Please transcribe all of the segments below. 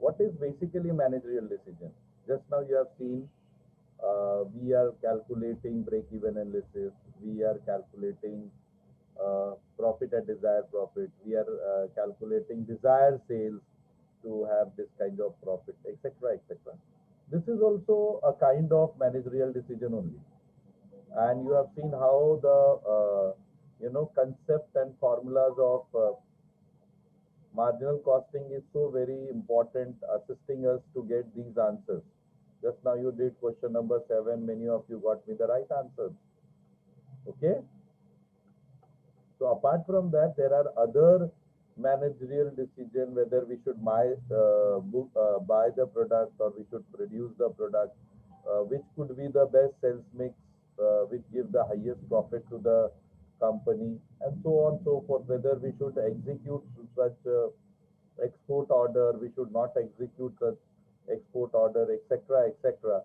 What is basically managerial decision? Just now you have seen we are calculating break-even analysis, we are calculating profit at desired profit, we are calculating desired sales to have this kind of profit, etc., etc. This is also a kind of managerial decision only, and you have seen how the concept and formulas of marginal costing is so very important, assisting us to get these answers. Just now you did question number 7. Many of you got me the right answers. Okay. So apart from that, there are other managerial decision whether we should buy the product or we should produce the product, which could be the best sales mix, which give the highest profit to the company, and so on so forth. Whether we should execute such export order, we should not execute such export order, etc., etc.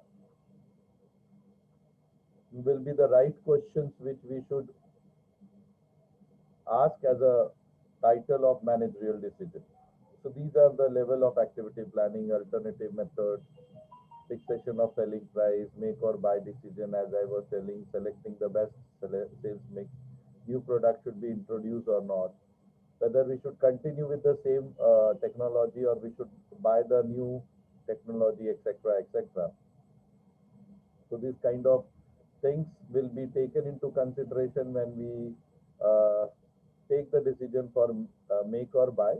Will be the right questions which we should ask as a title of managerial decision. So these are the level of activity planning, alternative methods, fixation of selling price, make or buy decision, as I was telling, selecting the best sales mix, new product should be introduced or not, whether we should continue with the same technology or we should buy the new technology, etc., etc. So these kind of things will be taken into consideration when we uh, take the decision for make or buy.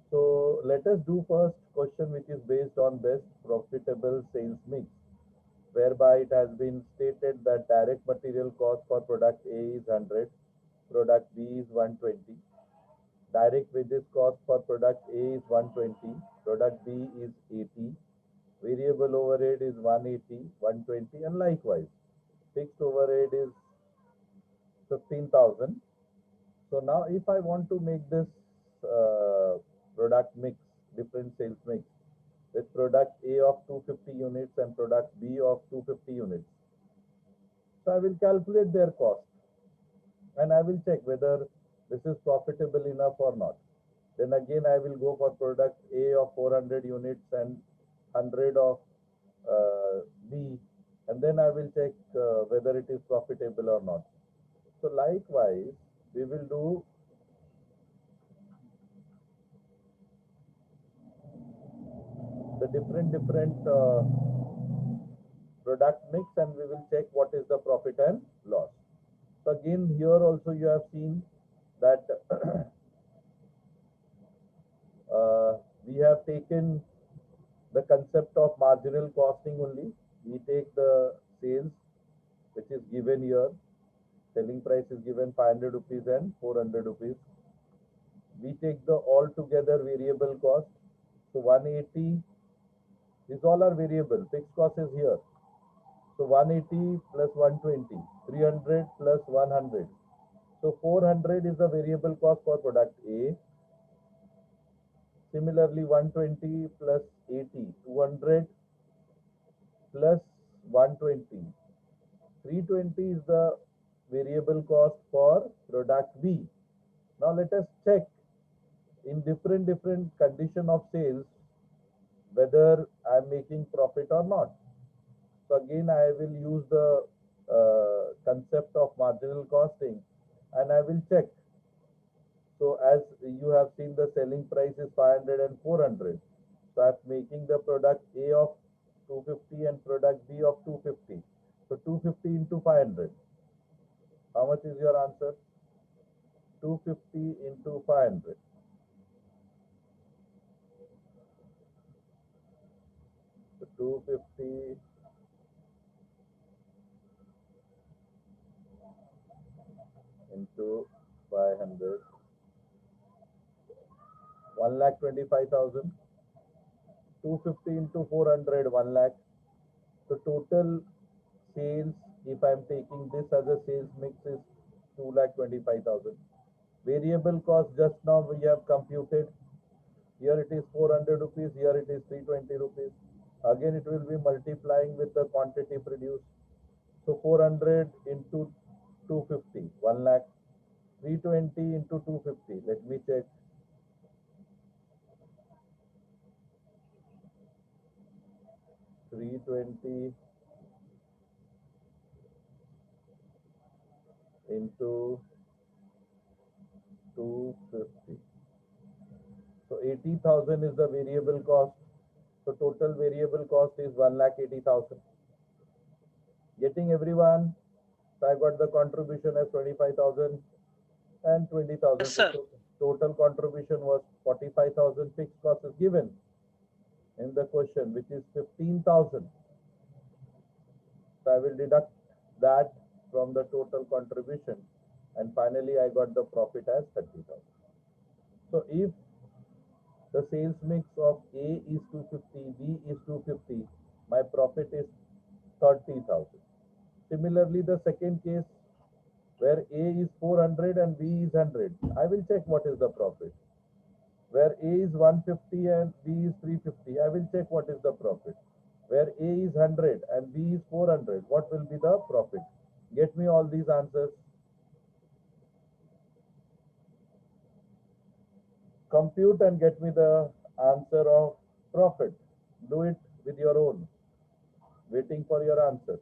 So let us do first question, which is based on best profitable sales mix, whereby it has been stated that direct material cost for product A is 100, product B is 120, direct wages cost for product A is 120, product B is 80, variable overhead is 180, 120, and likewise fixed overhead is 15,000. So now if I want to make this product mix, different sales mix, with product A of 250 units and product B of 250 units, so I will calculate their cost and I will check whether this is profitable enough or not. Then again I will go for product A of 400 units and 100 of B, and then I will check whether it is profitable or not. So likewise, we will do the different product mix, and we will check what is the profit and loss. So again, here also you have seen that we have taken the concept of marginal costing only. We take the sales which is given here. Selling price is given 500 rupees and 400 rupees. We take the altogether variable cost. So 180, these all are variable. Fixed cost is here. So 180 plus 120, 300 plus 100. So 400 is the variable cost for product A. Similarly, 120 plus 80, 200 plus 120. 320 is the variable cost for product B. Now let us check in different condition of sales whether I am making profit or not. So again I will use the concept of marginal costing and I will check. So as you have seen, the selling price is 500 and 400. So I'm making the product A of 250 and product B of 250. So 250 into 500. How much is your answer? 250 into 500. So 250 into 500. 1,25,000. 250 into 400, 1 lakh. So total sales, if I am taking this as a sales mix, is 2,25,000. Variable cost, just now we have computed. Here it is 400 rupees, here it is 320 rupees. Again it will be multiplying with the quantity produced. So 400 into 250, 1 lakh. 320 into 250, let me check. 320 into 250. So 80,000 is the variable cost. So total variable cost is 1,80,000. Getting everyone? So I got the contribution as 25,000 and Yes, 20,000. So sir. total contribution was 45,000. Fixed cost is given in the question, which is 15,000. So I will deduct that from the total contribution, and finally I got the profit as 30,000. So if the sales mix of A is 250, B is 250, my profit is 30,000. Similarly, the second case where A is 400 and B is 100, I will check what is the profit. Where A is 150 and B is 350, I will check what is the profit. Where A is 100 and B is 400, what will be the profit? Get me all these answers. Compute and get me the answer of profit. Do it with your own. Waiting for your answer.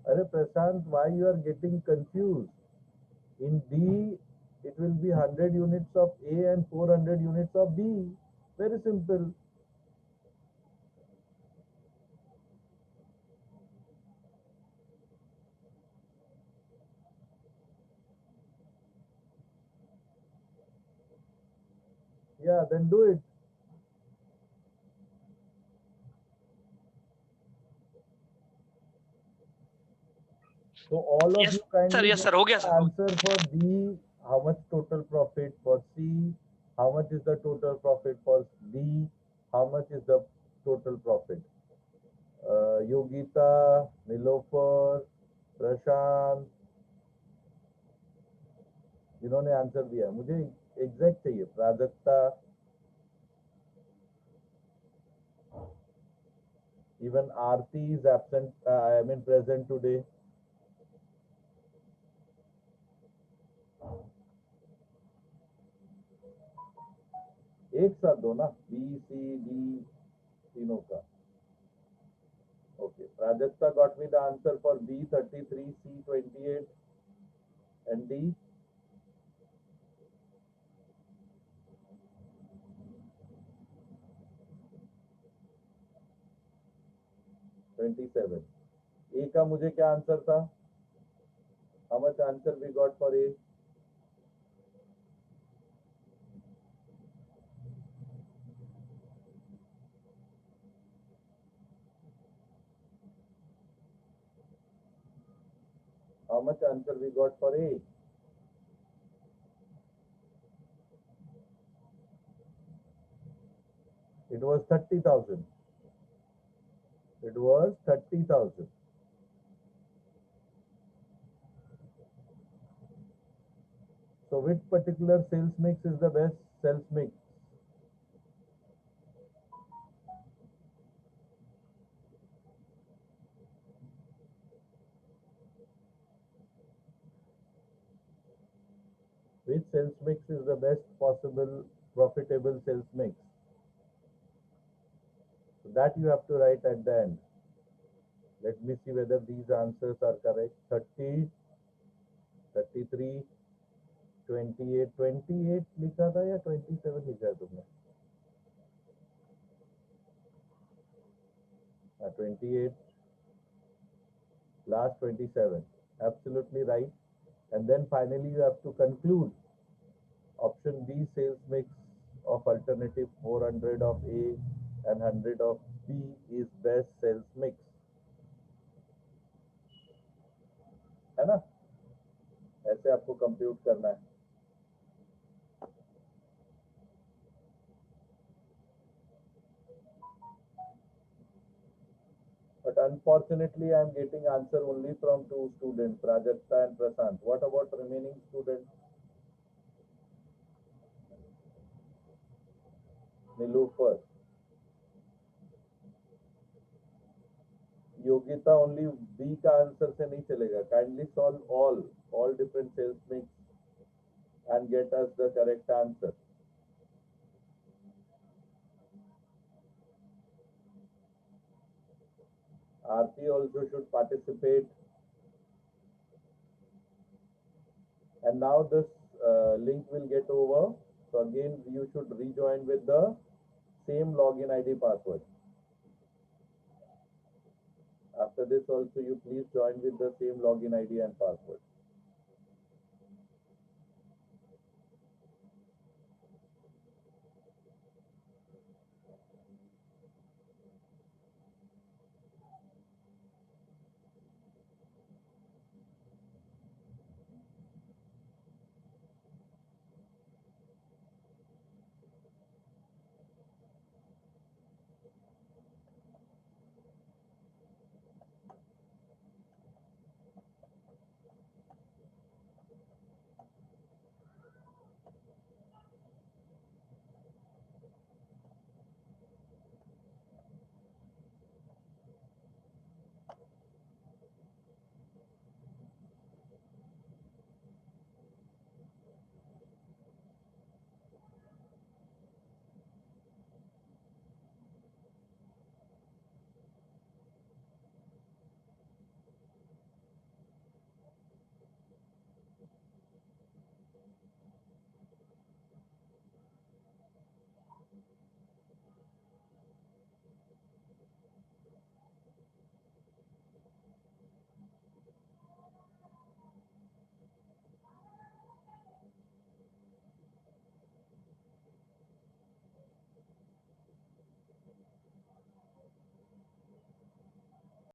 Arey Prashant, why you are getting confused? In D, it will be 100 units of A and 400 units of B. Very simple. Yeah, then do it. So all of you kindly yes give sir, हो गया the sir. answer for B, how much total profit, for C, how much is the total profit, for D, how much is the total profit. Yogita, Nilofer, प्रशांत, जिन्होंने answer दिया मुझे exact चाहिए. Prajakta, even Aarti is absent, I mean present today. एक साथ दो ना, B C D तीनों का. Okay, Prajakta got me the answer for B 33, C 28, and D 27. A का मुझे क्या आंसर था? How much answer we got for A? How much answer we got for A? It was 30,000. It was 30,000. So which particular sales mix is the best sales mix? Which sales mix is the best possible profitable sales mix? So that you have to write at the end. Let me see whether these answers are correct. 30, 33, 28, 28 लिखा था या 27 लिखा है तुमने? 28, last 27. Absolutely right. And then finally you have to conclude option B, sales mix of alternative 400 of A and 100 of B is best sales mix. है ना? ऐसे आपको कंप्यूट करना है. But unfortunately, I am getting answer only from two students, Prajakta and Prasant. What about remaining students? Nilofer. योग्यता only B का answer से नहीं चलेगा. Kindly solve all different cells mix and get us the correct answer. Aarti also should participate. And now this link will get over. So again, you should rejoin with the same login ID password. After this also, you please join with the same login ID and password.